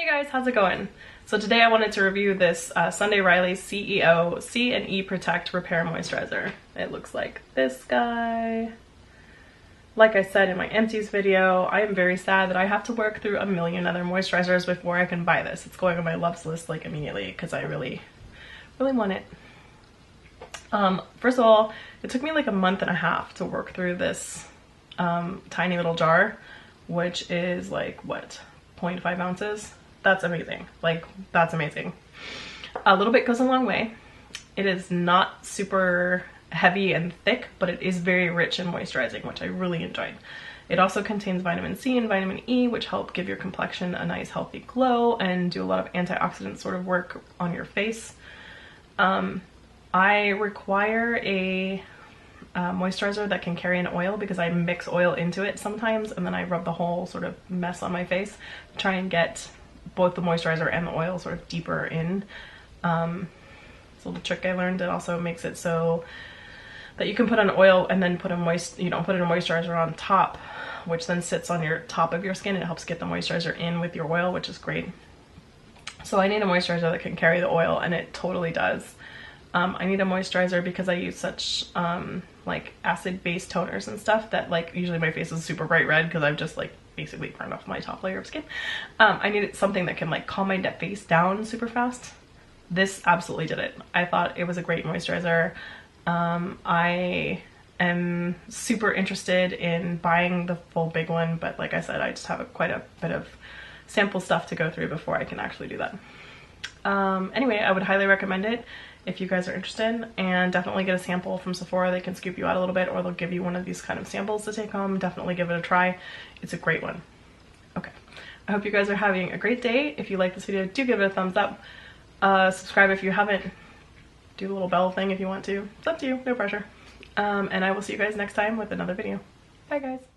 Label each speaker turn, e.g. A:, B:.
A: Hey guys, how's it going? So today I wanted to review this Sunday Riley C.E.O C&E Protect Repair Moisturizer. It looks like this guy. Like I said in my empties video, I am very sad that I have to work through a million other moisturizers before I can buy this. It's going on my loves list like immediately because I really want it. First of all, it took me like a month and a half to work through this tiny little jar, which is like what, 0.5 ounces? That's amazing. Like, that's amazing. A little bit goes a long way. It is not super heavy and thick, but it is very rich and moisturizing, which I really enjoyed. It also contains vitamin C and vitamin E, which help give your complexion a nice healthy glow and do a lot of antioxidant sort of work on your face. I require a moisturizer that can carry an oil because I mix oil into it sometimes and then I rub the whole sort of mess on my face to try and get both the moisturizer and the oil sort of deeper in. It's a little trick I learned. It also makes it so that you can put on oil and then put a moisturizer on top, which then sits on your top of your skin. It helps get the moisturizer in with your oil, which is great. So I need a moisturizer that can carry the oil, and it totally does. I need a moisturizer because I use such like acid-based toners and stuff that like usually my face is super bright red because I've just like basically burned off my top layer of skin. I needed something that can like calm my face down super fast. This absolutely did it. I thought it was a great moisturizer. I am super interested in buying the full big one, but like I said, I just have quite a bit of sample stuff to go through before I can actually do that. Anyway, I would highly recommend it if you guys are interested, and definitely get a sample from Sephora. They can scoop you out a little bit, or they'll give you one of these kind of samples to take home. Definitely give it a try. It's a great one. Okay, I hope you guys are having a great day. If you like this video, do give it a thumbs up. Subscribe if you haven't. Do the little bell thing if you want to. It's up to you, no pressure. And I will see you guys next time with another video. Bye guys.